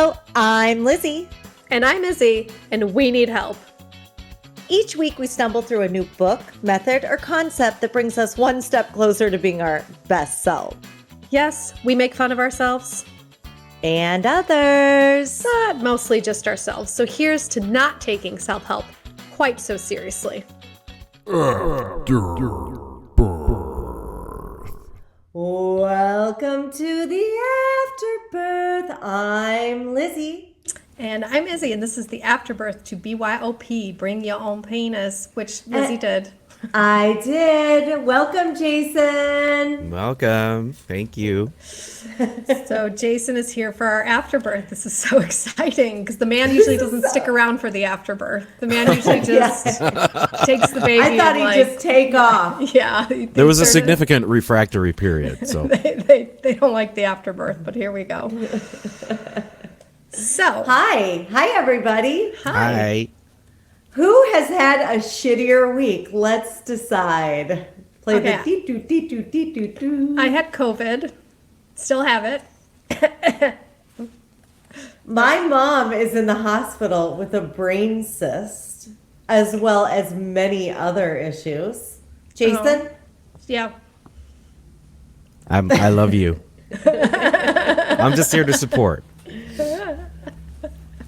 Hello, I'm Lizzie. And I'm Izzy, and we need help. Each week we stumble through a new book, method, or concept that brings us one step closer to being our best self. Yes, we make fun of ourselves. And others. But mostly just ourselves. So here's to not taking self-help quite so seriously. Welcome to the Afterbirth. I'm Lizzie. And I'm Izzy, and this is the Afterbirth to BYOP, Bring Your Own Penis, which Lizzie did. I did. Welcome, Jason. Welcome. Thank you. So Jason is here for our Afterbirth. This is so exciting because the man usually doesn't stick around for the Afterbirth. The man usually just takes the baby. I thought he'd just take off. Yeah. There was a significant refractory period, so they don't like the Afterbirth, but here we go. So Hi everybody. hi. Who has had a shittier week? Let's decide. Play Okay. the dee-doo. I had COVID. Still have it. My mom is in the hospital with a brain cyst, as well as many other issues. Jason? Yeah. I love you. I'm just here to support.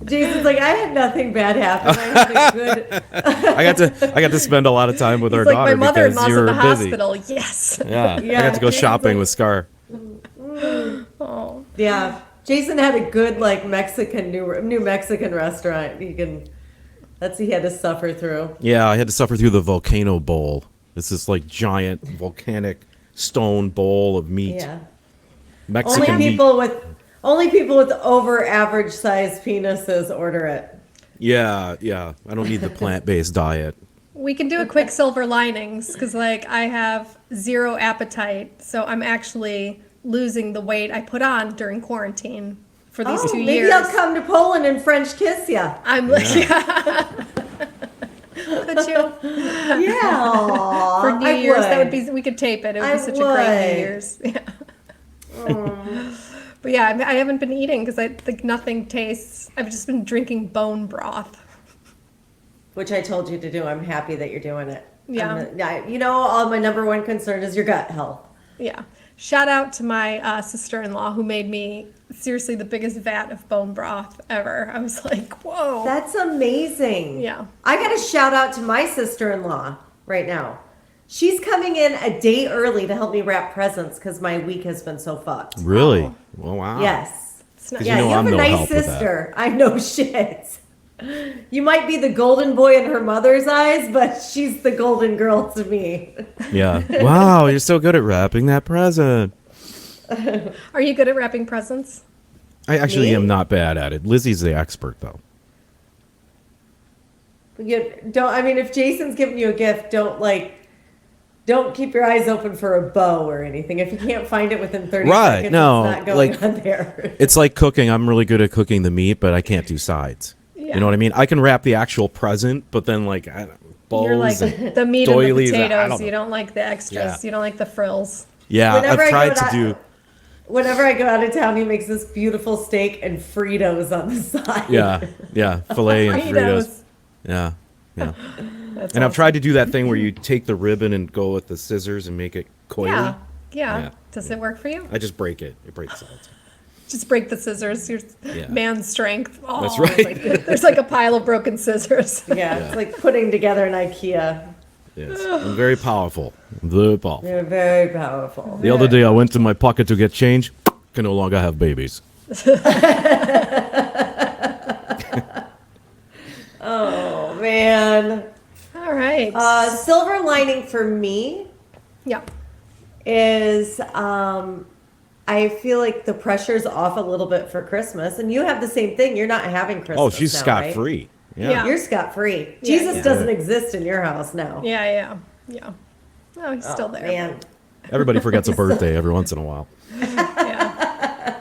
Jason's like, I had nothing bad happen. I had a good... I got to spend a lot of time with our Like, daughter my because mother-in-law's you in were the busy. hospital. Yes. Yeah. Yeah, I got to go Jason's shopping like- with Scar. Oh. Yeah. Jason had a good, like, new Mexican restaurant. He had to suffer through. Yeah, I had to suffer through the volcano bowl. It's this like giant volcanic stone bowl of meat. Yeah. Mexican Only people with over average sized penises order it. Yeah. I don't need the plant-based diet. We can do a quick silver linings because, like, I have zero appetite, so I'm actually losing the weight I put on during quarantine for these 2 years. Maybe I'll come to Poland and French kiss ya. I'm like, could you? Yeah. For New Year's, that would be. We could tape it. It would I be such a great New would. Year's. Yeah. But yeah, I haven't been eating because I think nothing tastes. I've just been drinking bone broth. Which I told you to do. I'm happy that you're doing it. Yeah. All my number one concern is your gut health. Yeah. Shout out to my sister-in-law who made me seriously the biggest vat of bone broth ever. I was like, whoa. That's amazing. Yeah. I got to shout out to my sister-in-law right now. She's coming in a day early to help me wrap presents because my week has been so fucked. Really? Oh, wow. Yes. It's not, 'Cause Yeah, you know you have I'm a no nice help with that. sister. I know shit. You might be the golden boy in her mother's eyes, but she's the golden girl to me. Yeah. Wow, you're so good at wrapping that present. Are you good at wrapping presents? I actually Me? am not bad at it. Lizzie's the expert, though. If Jason's giving you a gift, don't keep your eyes open for a bow or anything. If you can't find it within 30 Right, seconds, no, it's not going like- on there. It's like cooking. I'm really good at cooking the meat, but I can't do sides. Yeah. You know what I mean? I can wrap the actual present, but then bows You're like and the meat and the doilies, I potatoes. don't You know. don't like the extras. Yeah. You don't like the frills. Yeah, Whenever I've I tried go to do. Whenever I go out of town, he makes this beautiful steak and Fritos on the side. Yeah, filet and Fritos. Yeah. That's And I've awesome. tried to do that thing where you take the ribbon and go with the scissors and make it coily. Yeah. Yeah. Does it work for you? I just break it. It breaks all the time. Just break the scissors. Your Yeah. man's strength. Oh, That's right. There's like a pile of broken scissors. Yeah, it's like putting together an IKEA. Yes. I'm very powerful. Very powerful. They're very powerful. The other day I went to my pocket to get change. Can no longer have babies. Oh, man. All right. Silver lining for me Yeah. is I feel like the pressure's off a little bit for Christmas. And you have the same thing. You're not having Christmas Oh, she's now, scot-free. Yeah. Yeah. You're scot-free. Yeah, Jesus yeah. doesn't exist in your house now. Yeah. Oh, he's still there. Man. Everybody forgets a birthday every once in a while. Yeah.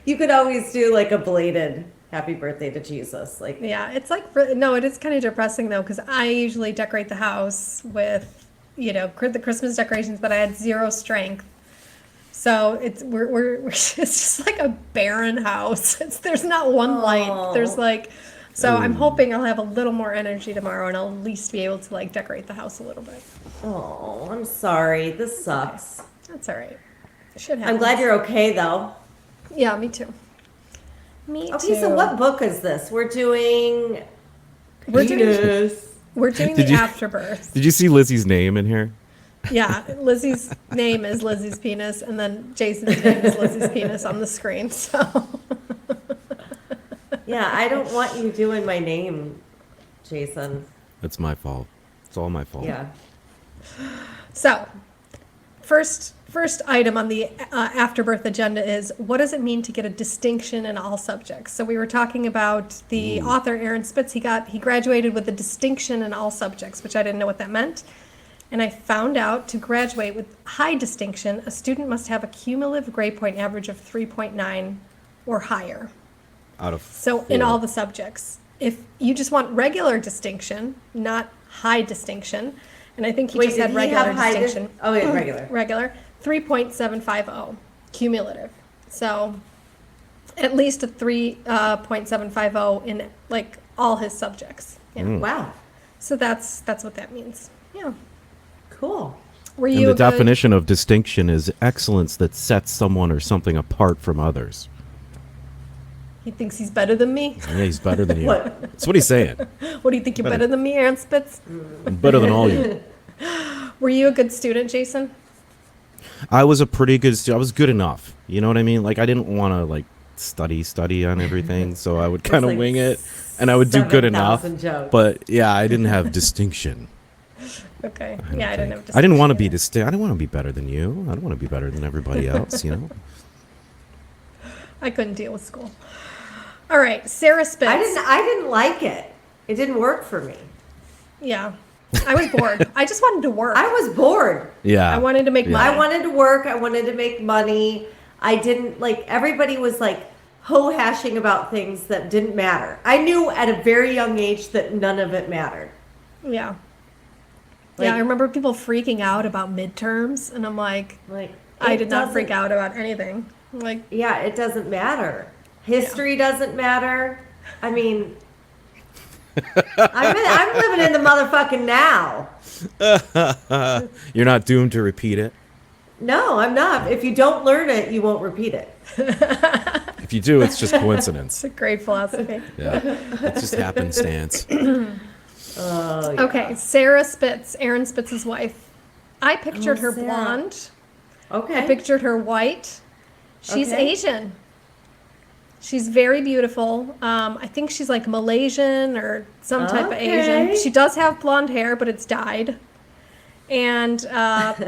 You could always do like a belated happy birthday to Jesus. Like, Yeah. It's like, no, it is kind of depressing though, because I usually decorate the house with, the Christmas decorations, but I had zero strength So we're it's just like a barren house. There's not one light. Oh. There's like, so I'm hoping I'll have a little more energy tomorrow, and I'll at least be able to like decorate the house a little bit. Oh, I'm sorry. This sucks. That's all right. Shit happens. I'm glad you're okay, though. Yeah, me too. Me Okay, too. so what book is this? We're doing. We're doing Penis. the Did you- Afterbirth. Did you see Lizzie's name in here? Yeah, Lizzie's name is Lizzie's penis, and then Jason's name is Lizzie's penis on the screen. So Yeah, I don't want you doing my name, Jason. It's my fault. It's all my fault. Yeah. So, first item on the Afterbirth agenda is, what does it mean to get a distinction in all subjects? So we were talking about the author Aaron Spitz. He graduated with a distinction in all subjects, which I didn't know what that meant. And I found out to graduate with high distinction, a student must have a cumulative grade point average of 3.9 or higher. Out of So in 4. all the subjects. If you just want regular distinction, not high distinction, and I think he just had did regular have high distinction. Oh, yeah, regular. Regular, 3.750 cumulative. So at least a 3.750 in like all his subjects. Yeah. Wow. So that's what that means. Yeah. Cool. Were And you the a good- definition of distinction is excellence that sets someone or something apart from others. He thinks he's better than me. Yeah, he's better than you. What? That's what he's saying. What do you think you're better than me, Aaron Spitz? I'm better than all you. Were you a good student, Jason? I was a pretty good student. I was good enough. You know what I mean? Like, I didn't want to, like, study on everything, so I would kind of like wing it, and I would do good enough. 7,000 jokes. But, yeah, I didn't have distinction. Okay. Yeah, I didn't have I didn't want to be distinction. I didn't want to be better than you. I don't want to be better than everybody else, you know? I couldn't deal with school. All right, Sarah Spitz. I didn't like it. It didn't work for me. Yeah, I was bored. I just wanted to work. I was bored. Yeah. I wanted to make Yeah. money. I wanted to work. I wanted to make money. I didn't like, everybody was like hashing about things that didn't matter. I knew at a very young age that none of it mattered. Yeah. Like- Yeah, I remember people freaking out about midterms, and I'm like, Like, I it did not freak doesn't- out about anything. I'm like, Yeah, it doesn't matter. History doesn't matter. I mean, I'm living in the motherfucking now. You're not doomed to repeat it. No, I'm not. If you don't learn it, you won't repeat it. If you do, it's just coincidence. it's a great philosophy. Yeah. It's just happenstance. Oh, yeah. Okay, Sarah Spitz, Aaron Spitz's wife. I pictured Oh, her Sarah. blonde. Okay. I pictured her white. She's Okay. Asian. She's very beautiful. I think she's like Malaysian or some type of Asian. Okay. She does have blonde hair, but it's dyed. And yeah, So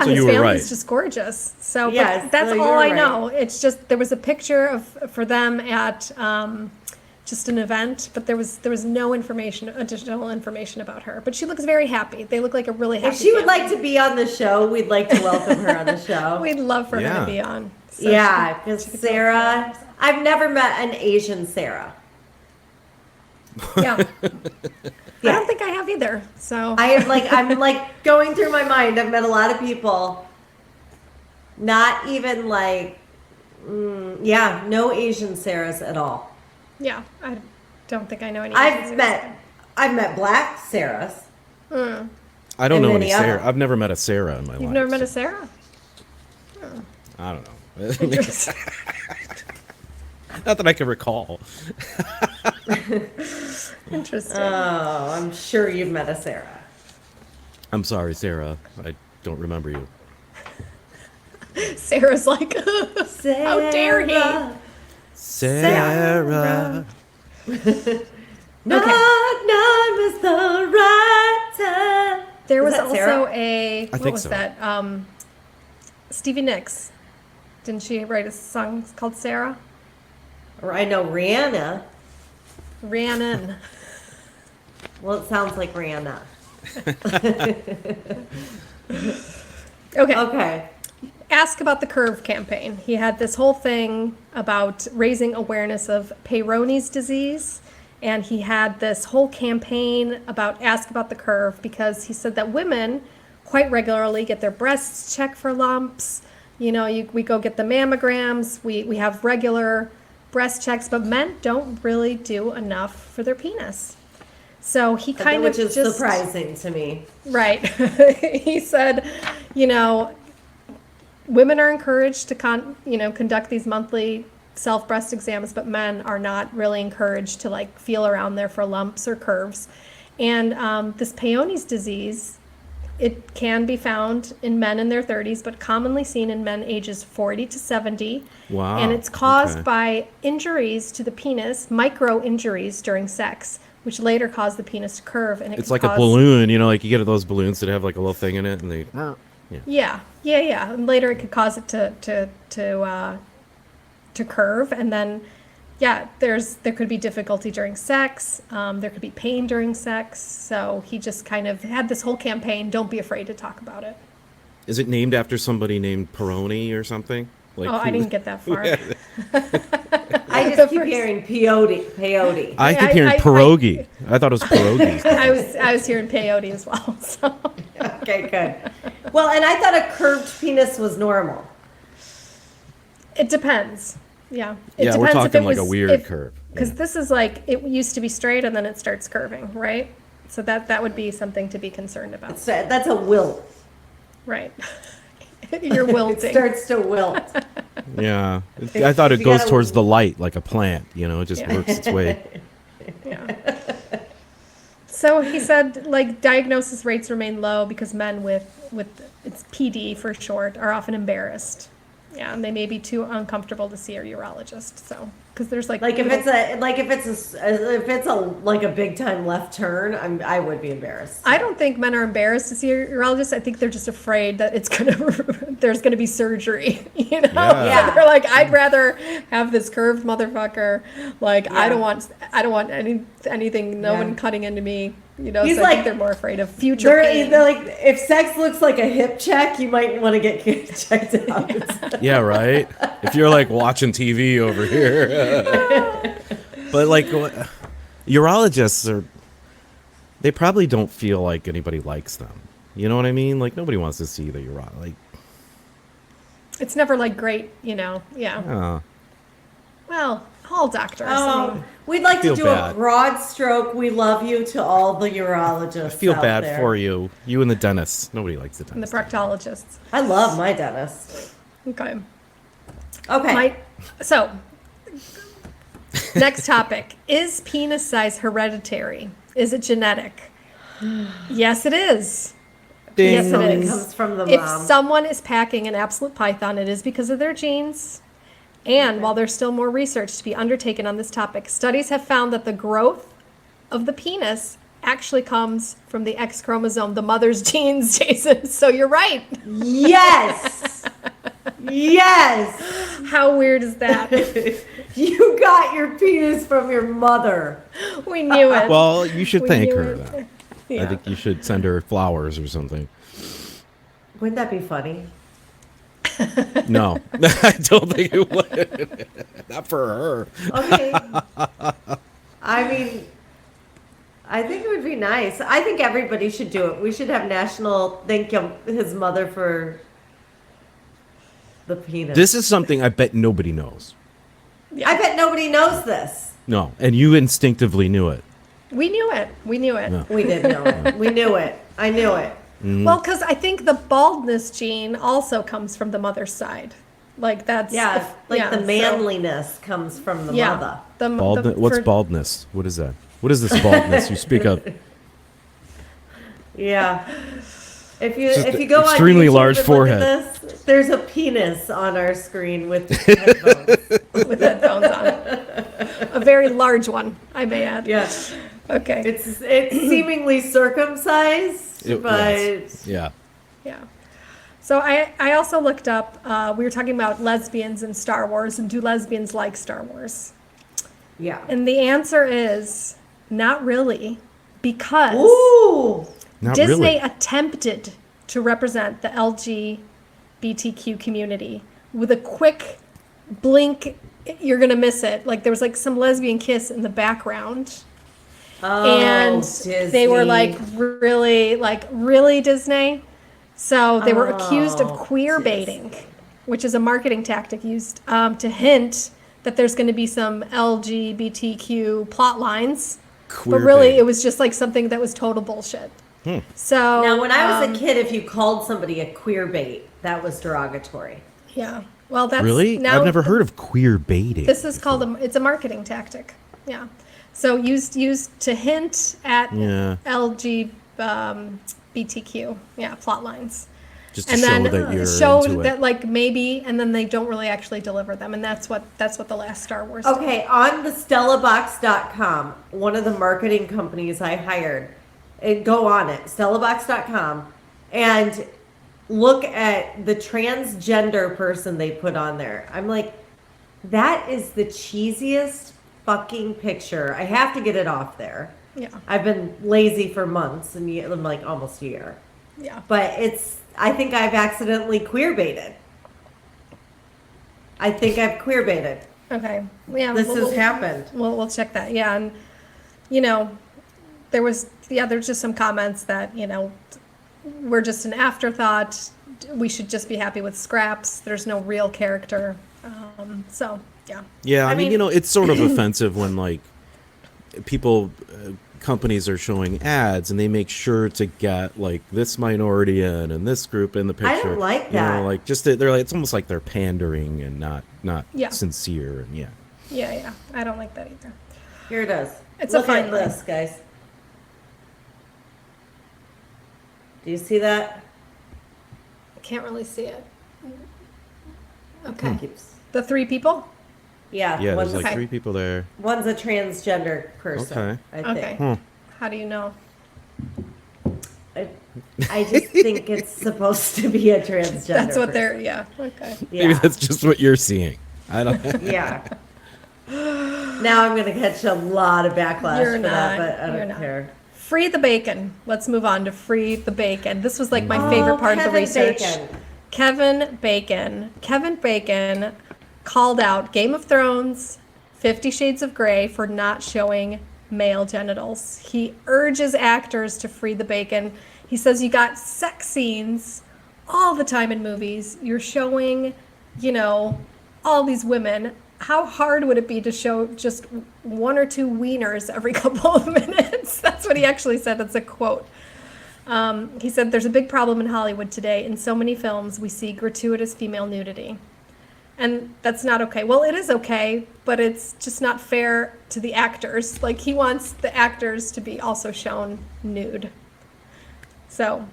his you were family's right. just gorgeous. So Yes, but that's so all you're I right. know. It's just there was a picture for them at just an event, but there was no additional information about her. But she looks very happy. They look like a really happy. If she would family. like to be on the show, we'd like to welcome her on the show. We'd love for her Yeah. to be on. So Yeah, she because could tell us Sarah, I've never met an Asian Sarah. Yeah. I Yeah. don't think I have either. So I'm like going through my mind. I've met a lot of people. Not even like, no Asian Sarahs at all. yeah, I don't think I know any. I've met black Sarahs. I don't And know many any Sarah. other- I've never met a Sarah in my life. You've never met a so Sarah? I don't know. Not that I can recall. Interesting. Oh, I'm sure you've met a Sarah. I'm sorry, Sarah. I don't remember you. Sarah's like, how dare he? Sarah. Knock, knock, is the right time. There Is was that also Sarah? what think was so. that? Stevie Nicks. Didn't she write a song called Sarah? Or I know Rihanna. Rhiannon. Well, it sounds like Rihanna. Okay. Okay. Ask about the Curve campaign. He had this whole thing about raising awareness of Peyronie's disease, and he had this whole campaign about Ask About the Curve because he said that women quite regularly get their breasts checked for lumps. we go get the mammograms, we have regular breast checks, but men don't really do enough for their penis. So he kind which of is just surprising to me. Right. He said, women are encouraged to conduct these monthly self breast exams, but men are not really encouraged to like feel around there for lumps or curves. And this Peyronie's disease, it can be found in men in their 30s, but commonly seen in men ages 40 to 70. Wow. And it's caused Okay. by injuries to the penis, micro injuries during sex, which later cause the penis to curve. And It's like a balloon, like you get those balloons that have like a little thing in it, and they. Yeah. And later it could cause it to curve, and then there could be difficulty during sex. There could be pain during sex. So he just kind of had this whole campaign. Don't be afraid to talk about it. Is it named after somebody named Peroni or something? Like I didn't get that far. I just keep hearing peyote. I keep hearing pierogi. I thought it was pierogi. I was hearing peyote as well. So. Okay, good. Well, and I thought a curved penis was normal. It depends. Yeah. It Yeah, depends we're if talking it like a was- weird curve. Because this is like, it used to be straight and then it starts curving, right? So that would be something to be concerned about. That's a wilt. Right. You're It wilting. starts to wilt. Yeah. I thought it You goes gotta- towards the light like a plant, it just Yeah. works its way. Yeah. So he said, like, diagnosis rates remain low because men with it's PD for short are often embarrassed. Yeah, and they may be too uncomfortable to see a urologist. So, because there's like Like if it's a big time left turn, I would be embarrassed. I don't think men are embarrassed to see a urologist. I think they're just afraid that there's gonna be surgery. Yeah. They're like, I'd rather have this curved motherfucker. Like, I don't want anything. No Yeah. one cutting into me. He's So I like- think they're more afraid of future pain. They're like, if sex looks like a hip check, you might want to get checked out. Yeah, right? If you're like watching TV over here. But like urologists they probably don't feel like anybody likes them. You know what I mean? Like nobody wants to see the urologist. Like, It's never like great, Yeah. Well, all doctors. I mean, We'd like to Feel do bad. a broad stroke. We love you to all the urologists. I feel out bad there. for you. You and the dentist. Nobody likes the and the dentist. proctologists. I love my dentist. Okay. Okay. So, next topic. Is penis size hereditary? Is it genetic? Yes, it is. Ding. Yes, it Something is. comes from the If mom. someone is packing an absolute python, it is because of their genes. And while there's still more research to be undertaken on this topic, studies have found that the growth of the penis actually comes from the X chromosome, the mother's genes, Jason. So you're right. Yes. Yes. How weird is that? You got your penis from your mother. We knew it. Well, you should We thank knew her it. then. Yeah. I think you should send her flowers or something. Wouldn't that be funny? No, I don't think it would. Not for her. Okay. I mean, I think it would be nice. I think everybody should do it. We should have national thank his mother for the penis. This is something I bet nobody knows. I bet nobody knows this. No, and you instinctively knew it. We knew it. We knew it. No. We did know it. We knew it. I knew it. Well, because I think the baldness gene also comes from the mother's side. Like that's Yeah, like the so- manliness comes from the mother. What's baldness? What is that? What is this baldness you speak of? Yeah. If Just you go on extremely YouTube large and look forehead. at this, there's a penis on our screen with headphones. with headphones on. A very large one, I may add. Yeah. Okay. It's seemingly circumcised, but Yes. Yeah. Yeah. So I also looked up, we were talking about lesbians in Star Wars, and do lesbians like Star Wars? yeah. And the answer is not really, because Ooh. Not Disney really. attempted to represent the LGBTQ community with a quick blink. You're going to miss it. Like there was like some lesbian kiss in the background. Oh, And they were Disney. like really Disney. So they were accused of Oh, queer baiting, which is a marketing tactic used to hint that there's going to be some LGBTQ plot lines. Queer But really, bait. it was just like something that was total bullshit. So Now, when I was a kid, if you called somebody a queer bait, that was derogatory. yeah, well, that's Really? now I've never heard of queer baiting. This is called it's a marketing tactic. Yeah, so used to hint at Yeah. LGBTQ plot lines. Just to And show then that you're show into that it. like maybe, and then they don't really actually deliver them, and that's what the last Star Wars. did. Okay, on the StellaBox.com, one of the marketing companies I hired, go on it, StellaBox.com, and look at the transgender person they put on there. I'm like, that is the cheesiest fucking picture. I have to get it off there. Yeah, I've been lazy for months, and I'm like almost a year. yeah. But I think I've accidentally queer baited. I think I've queer baited. Okay, yeah. This has happened. We'll check that. Yeah, and there's just some comments that we're just an afterthought. We should just be happy with scraps. There's no real character. So yeah. Yeah, I mean, mean- it's sort of offensive when like people, companies are showing ads and they make sure to get like this minority in and this group in the picture. I don't like that. Like just they're like it's almost like they're pandering and not Yeah. sincere and yeah. Yeah. I don't like that either. Here it is. It's a Look fine at line. this, guys. Do you see that? I can't really see it. Okay. Keeps- The three people? Yeah. Yeah, one's, there's like Okay. 3 people there. one's a transgender person. Okay. I think. Okay. How do you know? I just think it's supposed to be a transgender. That's what person. they're, yeah. Okay. Maybe Yeah. that's just what you're seeing. I don't Yeah. Now I'm gonna catch a lot of backlash You're for not. that, but I You're don't not. care. Free the bacon. Let's move on to free the bacon. This was like my Oh, favorite part of the Kevin research. Bacon. Kevin Bacon called out Game of Thrones, 50 Shades of Grey for not showing male genitals. He urges actors to free the bacon. He says you got sex scenes all the time in movies. You're showing, all these women. How hard would it be to show just one or two wieners every couple of minutes? That's what he actually said. That's a quote. He said, there's a big problem in Hollywood today. In so many films, we see gratuitous female nudity. And that's not okay. Well, it is okay, but it's just not fair to the actors. Like, he wants the actors to be also shown nude. So,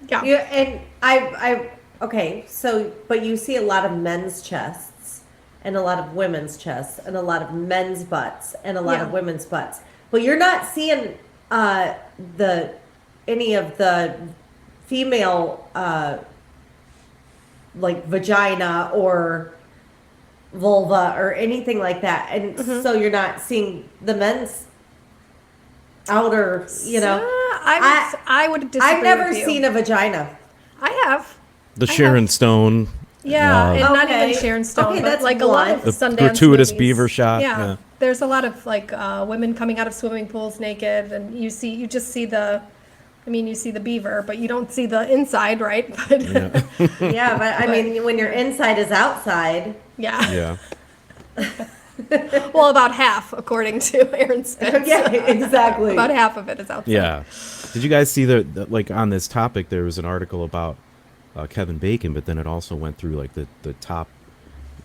yeah. Yeah, and okay, so, but you see a lot of men's chests and a lot of women's chests and a lot of men's butts and a lot of Yeah. women's butts. But you're not seeing any of the female like vagina or vulva or anything like that. And so you're not seeing the men's outer, I would disagree I've never with you. seen a vagina. I have. The I Sharon have. Stone. Yeah, and not Okay. even Sharon Stone, Okay, but that's like a lot one. of The Sundance gratuitous movies. beaver shot, Yeah, yeah. there's a lot of like women coming out of swimming pools naked, and you just see the beaver, but you don't see the inside, right? But Yeah, but I mean, when your inside is outside, yeah. Yeah. Well, about half, according to Aaron Spitz. yeah, exactly. About half of it is outside. Yeah. Did you guys see the like on this topic? There was an article about Kevin Bacon, but then it also went through like the top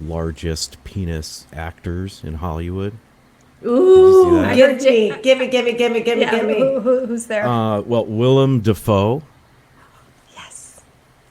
largest penis actors in Hollywood. Ooh, that? give me. Yeah, who's there? Well, Willem Dafoe, Yes.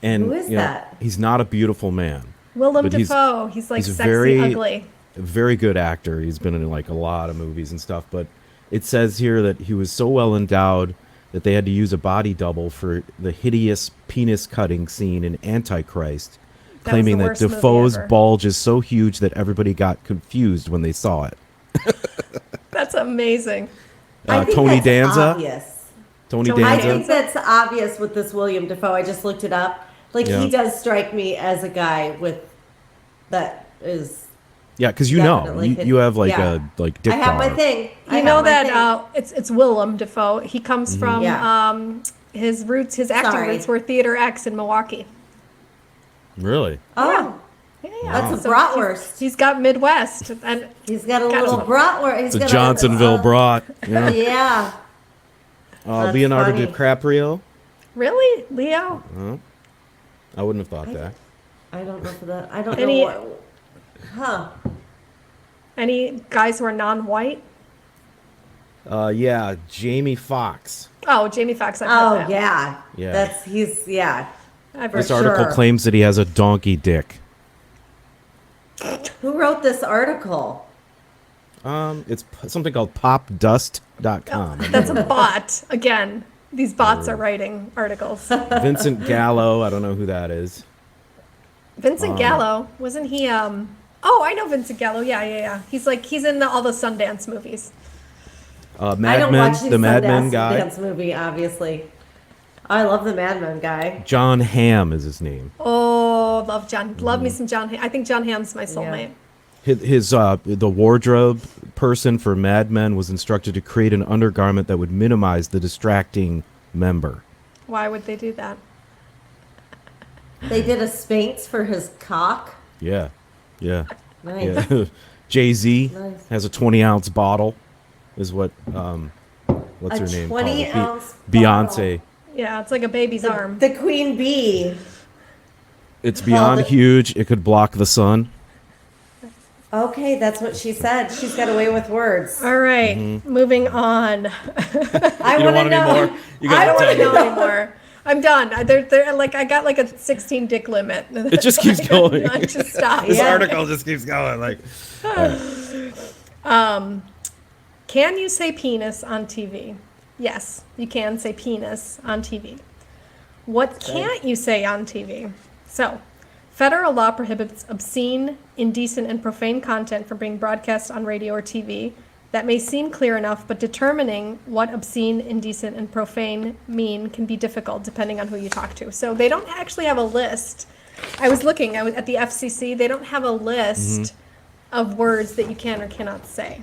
and Who is that? he's not a beautiful man. Willem but Dafoe. He's like he's sexy, very- ugly. A very good actor. He's been in like a lot of movies and stuff, but it says here that he was so well endowed that they had to use a body double for the hideous penis cutting scene in Antichrist, That was claiming the that worst movie Defoe's ever. bulge is so huge that everybody got confused when they saw it. That's amazing. I think Tony that's Danza. obvious. Tony Tony I Danza. think that's obvious with this William Dafoe. I just looked it up. Like Yeah. he does strike me as a guy with that is. Yeah, because Definitely you, could- you have like yeah. a like dick I have my bar. thing. I You know have my that thing. it's Willem Dafoe. He comes from Yeah. his acting Sorry. roots were Theater X in Milwaukee. Really? Oh, Yeah, That's a so bratwurst. He's got Midwest, and He's got a Got little a- bratwurst. It's a Johnsonville brat. Yeah. Yeah. That's Leonardo funny. DiCaprio. really, Leo. I wouldn't have thought that. I don't know for that. I don't Any- know what. Huh. Any guys who are non-white? Yeah, Jamie Foxx. Oh, Jamie Foxx. I've heard Oh that. yeah. Yeah. Yeah. I've For heard This article sure. claims that he has a donkey dick. Who wrote this article? It's something called popdust.com. That's a bot. Again, these bots are writing articles. Vincent Gallo. I don't know who that is. Vincent Gallo, wasn't he? Oh, I know Vincent Gallo. Yeah. He's in all the Sundance movies. I Mad don't Men, watch the Mad Men guy. dance movie, obviously. I love the Mad Men guy. John Hamm is his name. Oh, love John. Love me some John. I think John Hamm's my soulmate. His the wardrobe person for Mad Men was instructed to create an undergarment that would minimize the distracting member. Why would they do that? They did a Spanx for his cock. Yeah. Nice. Yeah. Jay-Z Nice. has a 20-ounce bottle. Is what what's A her name? 20-ounce Beyonce. Yeah, it's like a baby's arm. The Queen Bee. It's beyond it- huge. It could block the sun. Okay, that's what she said. She's got away with words. All right, moving on. I You don't want to want any know. more? You I gotta don't want to tell know me. anymore. I'm done. They're like I got like a 16 dick limit. It just keeps going. I just stop. This Yeah. article just keeps going. Like, Can you say penis on TV? Yes, you can say penis on TV. What can't you say on TV? So, federal law prohibits obscene, indecent, and profane content from being broadcast on radio or TV. That may seem clear enough, but determining what obscene, indecent, and profane mean can be difficult depending on who you talk to. So they don't actually have a list. I was looking at the FCC. They don't have a list of words that you can or cannot say.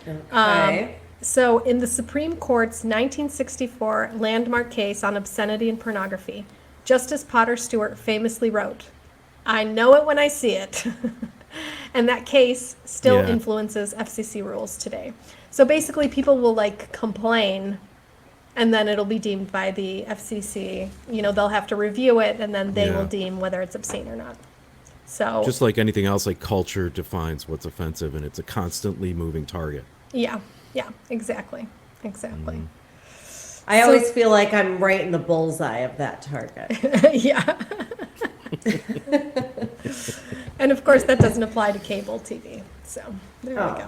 Okay. So, in the Supreme Court's 1964 landmark case on obscenity and pornography, Justice Potter Stewart famously wrote, "I know it when I see it." And that case still Yeah. influences FCC rules today. So basically, people will like complain, and then it'll be deemed by the FCC. You know, they'll have to review it, and then they Yeah. will deem whether it's obscene or not. So just like anything else, like culture defines what's offensive, and it's a constantly moving target. yeah, exactly. I always feel like I'm right in the bullseye of that target. Yeah. And of course, that doesn't apply to cable TV. So there Oh. we go.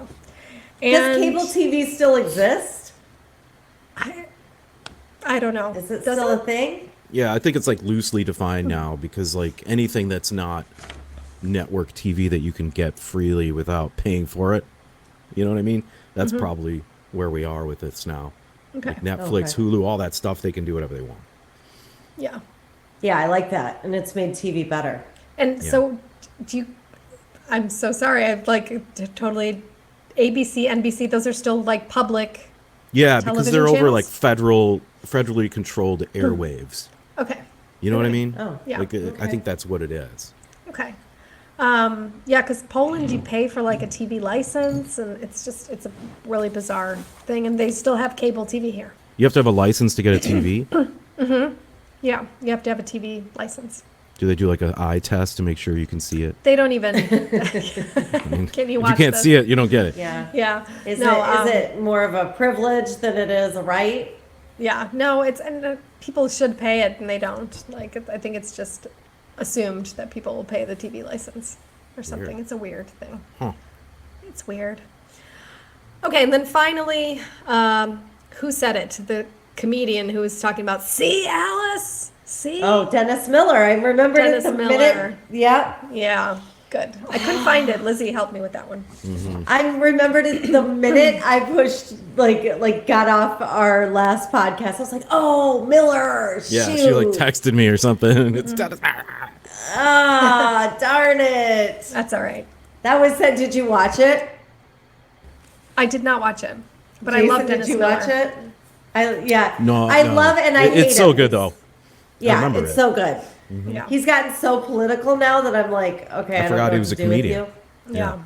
Does And cable TV still exist? I don't know. Is it Does still a thing? Yeah, I think it's like loosely defined now because like anything that's not network TV that you can get freely without paying for it, you know what I mean? That's probably where we are with this now. Okay. Like Netflix, Okay. Hulu, all that stuff, they can do whatever they want. Yeah. Yeah, I like that, and it's made TV better. And Yeah. so, do you? I'm so sorry. I've like totally ABC, NBC. Those are still like public. Yeah, because they're Television over like channels? federally controlled airwaves. Okay. You know what I mean? Oh. Yeah. Like I Okay. think that's what it is. Okay. Yeah, because Poland, you pay for like a TV license, and it's a really bizarre thing, and they still have cable TV here. You have to have a license to get a TV. Yeah, you have to have a TV license. Do they do like an eye test to make sure you can see it? They don't even. Can you watch If you can't this? see it, you don't get it. Yeah. Yeah. Is No, it more of a privilege than it is a right? Yeah. No, people should pay it, and they don't. Like, I think it's just assumed that people will pay the TV license or something. Weird. It's a weird thing. Huh. It's weird. Okay, and then finally, who said it? The comedian who was talking about, "See, Alice? See?" Oh, Dennis Miller. I remembered Dennis it the Miller. minute. Yeah. Yeah, good. I couldn't find it. Lizzie helped me with that one. I remembered it the minute I pushed, like got off our last podcast. I was like, oh, Miller. Yeah, shoot. she like texted me or something. It's Ah, darn it. That's all right. That was said. Did you watch it? I did not watch it, but Jason, I love Dennis did you Miller. watch it? Yeah. No, I no. love and I hate It's so it. good though. Yeah, remember it's it. so good. Yeah. He's gotten so political now that I'm like, okay, I don't forgot know he what was to a do with comedian. you. Yeah.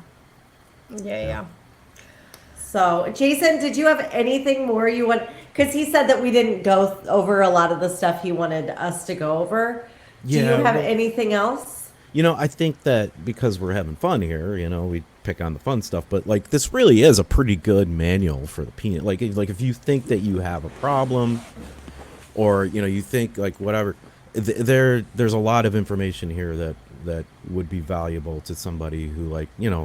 Yeah. So, Jason, did you have anything more you want? Because he said that we didn't go over a lot of the stuff he wanted us to go over. Do you Yeah, have well- anything else? I think that because we're having fun here, we pick on the fun stuff, but like this really is a pretty good manual for the penis. Like if you think that you have a problem, or you think like whatever, there's a lot of information here that would be valuable to somebody who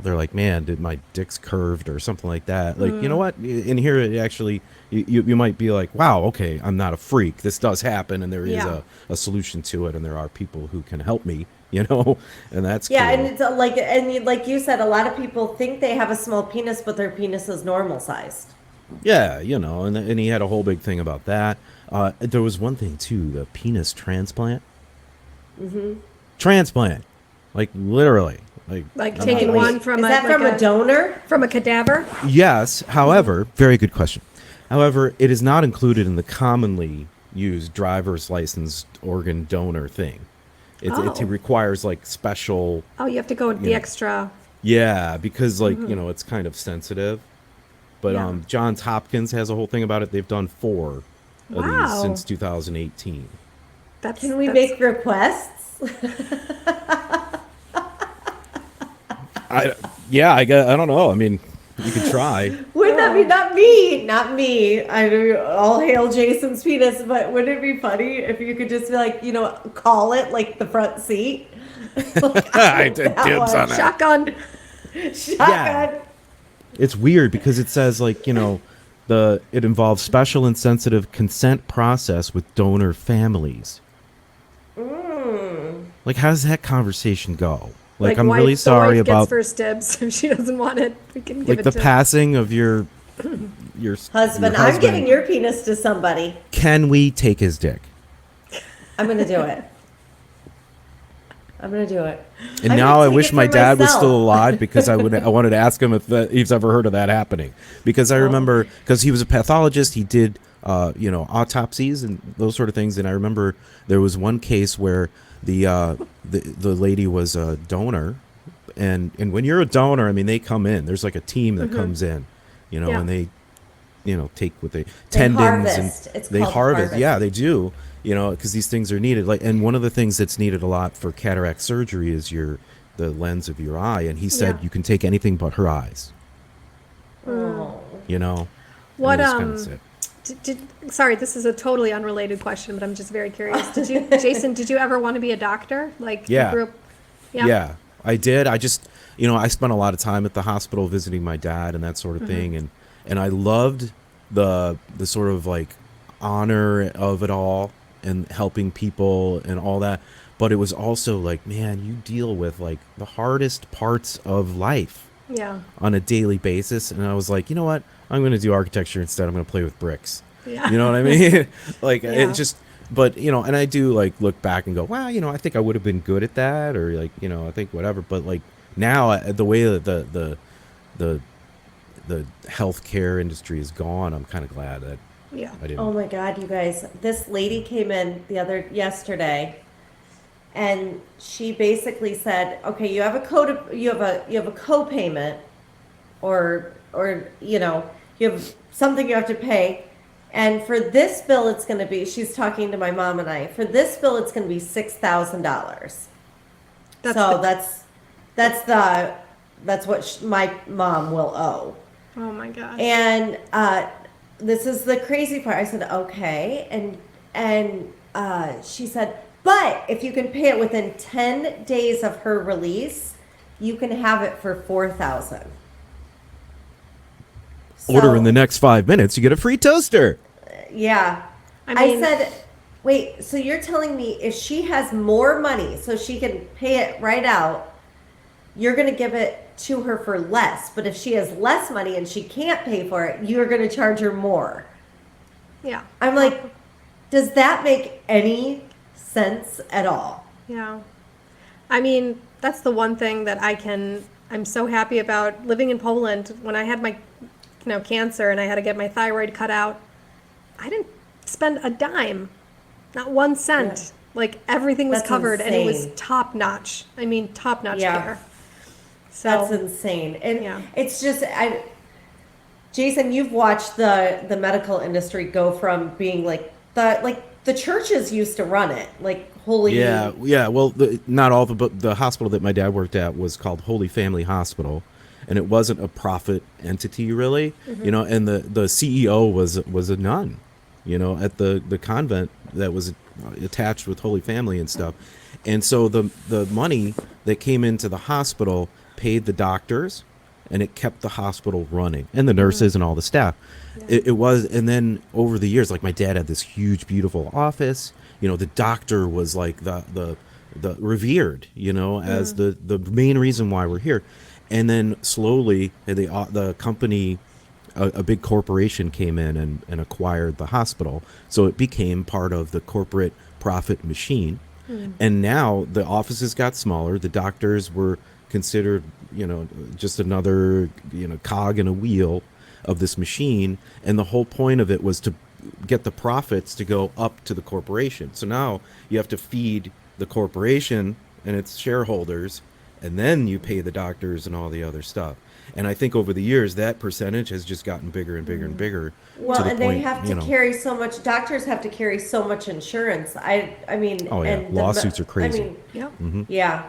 they're like, man, did my dick's curved or something like that. Like, you know what? In here, it actually, you might be like, wow, okay, I'm not a freak. This does happen, and there is Yeah. a solution to it, and there are people who can help me, and that's Yeah, cool. and it's like you said, a lot of people think they have a small penis, but their penis is normal sized. Yeah, and he had a whole big thing about that. There was one thing too, the penis transplant. Mm-hmm. Transplant, like literally, Like taking one from Is that like from a donor? from a cadaver? yes. However, very good question. However, it is not included in the commonly used driver's license organ donor thing. It Oh. requires like special. Oh, you have to go with the Yeah. extra. Yeah, because it's kind of sensitive. But Yeah. Johns Hopkins has a whole thing about it. They've done 4 of Wow. these since 2018. That's Can we that's- make requests? I don't know. I mean, you could try. Wouldn't that be not me? I know all hail Jason's penis, but wouldn't it be funny if you could just be like, call it like the front seat? I did that dibs one. on that. shotgun. Shotgun. It's weird because it says like it involves special and sensitive consent process with donor families. Like, how does that conversation go? Like I'm wife- really the sorry wife about gets first dibs. If she doesn't want it, we can give like it the to passing of your Husband, your I'm giving your penis to somebody. Can we take his dick? I'm gonna do it. I'm gonna do it. And I'm now gonna I take wish it my for dad was myself. still alive because I wanted to ask him if he's ever heard of that happening. Because I remember because he was a pathologist, he did autopsies and those sort of things. And I remember there was one case where the lady was a donor, and when you're a donor, I mean they come in. There's like a team that comes in, Yeah. and they take what they tendons harvest. and It's they called harvest. harvest. Yeah, they do. Because these things are needed. And one of the things that's needed a lot for cataract surgery is the lens of your eye. And he said Yeah. you can take anything but her eyes. Oh. And What it was kinda sick. sorry, this is a totally unrelated question, but I'm just very curious. Jason, did you ever want to be a doctor? Like Yeah. you grew up, Yeah, I did. I just, I spent a lot of time at the hospital visiting my dad and that sort of thing, and I loved the sort of like honor of it all and helping people and all that. But it was also like, man, you deal with like the hardest parts of life Yeah. on a daily basis, and I was like, you know what? I'm going to do architecture instead. I'm going to play with bricks. Yeah. You know what I mean? Like Yeah. it just. But and I do like look back and go, wow, I think I would have been good at that, or like I think whatever. But like now, the way that the healthcare industry is gone, I'm kind of glad that Yeah. I didn't. Oh my God, you guys! This lady came in yesterday, and she basically said, "Okay, you have a copayment, or you have something you have to pay." And for this bill, it's going to be, she's talking to my mom and I, for this bill, it's going to be $6,000. So that's what my mom will owe. Oh my gosh. And this is the crazy part. I said, okay. And she said, but if you can pay it within 10 days of her release, you can have it for $4,000. Order in the next 5 minutes, you get a free toaster. Yeah. I mean- I said, wait, so you're telling me if she has more money so she can pay it right out, you're going to give it to her for less. But if she has less money and she can't pay for it, you're going to charge her more. Yeah. I'm like, does that make any sense at all? Yeah. I mean, that's the one thing that I'm so happy about living in Poland. When I had my, cancer and I had to get my thyroid cut out, I didn't spend a dime, not 1 cent. Like everything was That's covered and it was insane. top notch. I mean, top notch Yeah. care. So That's insane. And Yeah. it's just, Jason, you've watched the medical industry go from being like the churches used to run it, like holy. Yeah, yeah. Well, not all but the hospital that my dad worked at was called Holy Family Hospital, and it wasn't a profit entity really. You know, and the CEO was a nun, you know, at the convent that was attached with Holy Family and stuff. And so the money that came into the hospital paid the doctors, and it kept the hospital running, and the nurses and all the staff. It was, and then over the years, like my dad had this huge, beautiful office. You know, the doctor was like the revered, you know, as the main reason why we're here. And then slowly, the company, a big corporation came in and acquired the hospital, so it became part of the corporate profit machine. And now the offices got smaller. The doctors were considered, you know, just another, you know, cog in a wheel of this machine, and the whole point of it was to get the profits to go up to the corporation. So now you have to feed the corporation and its shareholders, and then you pay the doctors and all the other stuff. And I think over the years that percentage has just gotten bigger and bigger and bigger. Well, to the and point, they have to you know, carry so much. Doctors have to carry so much insurance. I mean. Oh, yeah. and Lawsuits are crazy. I mean, Yep. yeah.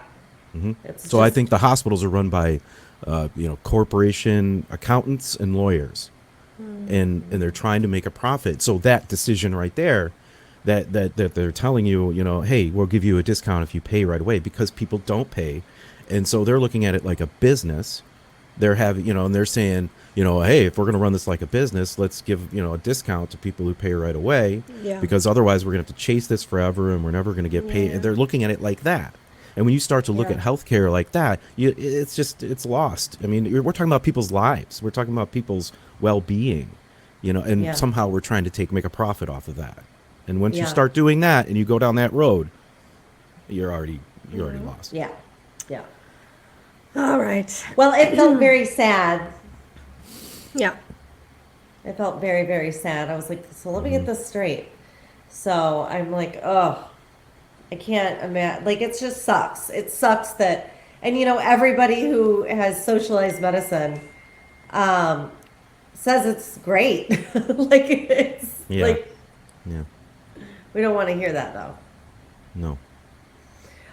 It's So I just- think the hospitals are run by, you know, corporation accountants and lawyers, and they're trying to make a profit. So that decision right there, that they're telling you, you know, hey, we'll give you a discount if you pay right away, because people don't pay, and so they're looking at it like a business. They're having, you know, and they're saying, you know, hey, if we're going to run this like a business, let's give, you know, a discount to people who pay right away, Yeah. because otherwise we're going to have to chase this forever and we're never going to get paid. And they're looking at it like that. And when you start to look Yeah. at healthcare like that, it's lost. I mean, we're talking about people's lives. We're talking about people's well-being, you know, and Yeah. somehow we're trying to make a profit off of that. And once you Yeah. start doing that and you go down that road, you're already lost. Yeah. Yeah. All right. Well, it felt very sad. Yeah. It felt very, very sad. I was like, so let me get this straight. So I'm like, oh, I can't imagine. Like, it just sucks. It sucks that, and you know, everybody who has socialized medicine says it's great. Like, it's Yeah. like, Yeah. we don't want to hear that though. No.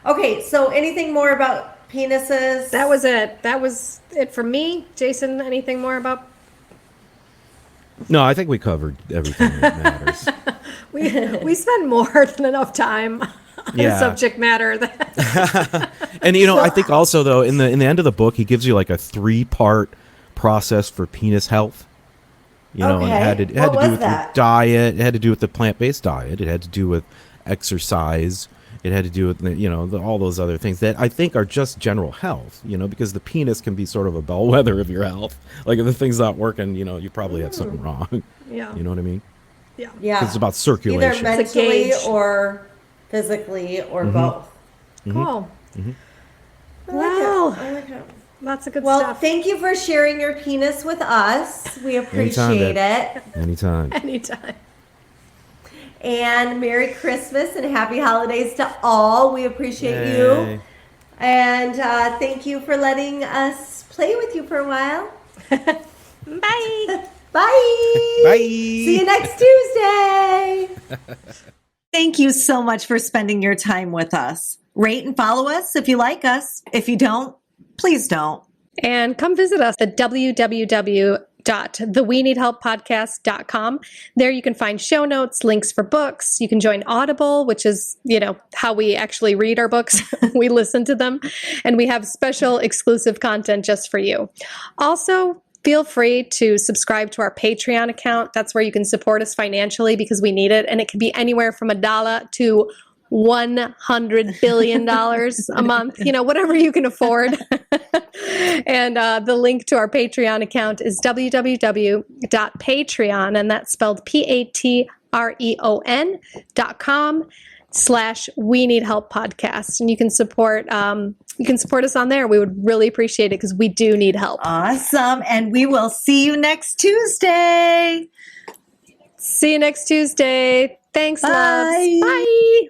Okay, so anything more about penises? That was it. That was it for me. Jason, anything more about? No, I think we covered everything that matters. We spend more than enough time on Yeah. a subject matter that And you know, I think also though in the end of the book, he gives you like a 3-part process for penis health. You know, and it Okay. had What to do was with that? your diet. It had to do with the plant-based diet. It had to do with exercise. It had to do with you know all those other things that I think are just general health. You know, because the penis can be sort of a bellwether of your health. Like if the thing's not working, you know, you probably have something wrong. Yeah. You know what I mean? Yeah. Yeah. 'Cause it's about circulation. Either It's a mentally gauge. or physically or both. Cool. I like Wow. it. I like it. Lots of good Well, stuff. thank you for sharing your penis with us. We appreciate Anytime, it. Anytime. Anytime. And Merry Christmas and Happy Holidays to all. We appreciate you. Yay. And thank you for letting us play with you for a while. Bye. Bye. Bye. See you next Tuesday. Thank you so much for spending your time with us. Rate and follow us if you like us. If you don't, please don't. And come visit us at www.theweneedhelppodcast.com. There you can find show notes, links for books. You can join Audible, which is, you know, how we actually read our books. We listen to them. And we have special exclusive content just for you. Also, feel free to subscribe to our Patreon account. That's where you can support us financially because we need it. And it can be anywhere from $1 to $100 billion a month, you know, whatever you can afford. And the link to our Patreon account is www.patreon, and that's spelled patreon.com/We Need Help Podcast. And you can support us on there. We would really appreciate it because we do need help. Awesome. And we will see you next Tuesday. See you next Tuesday. Thanks, Bye. loves. Bye.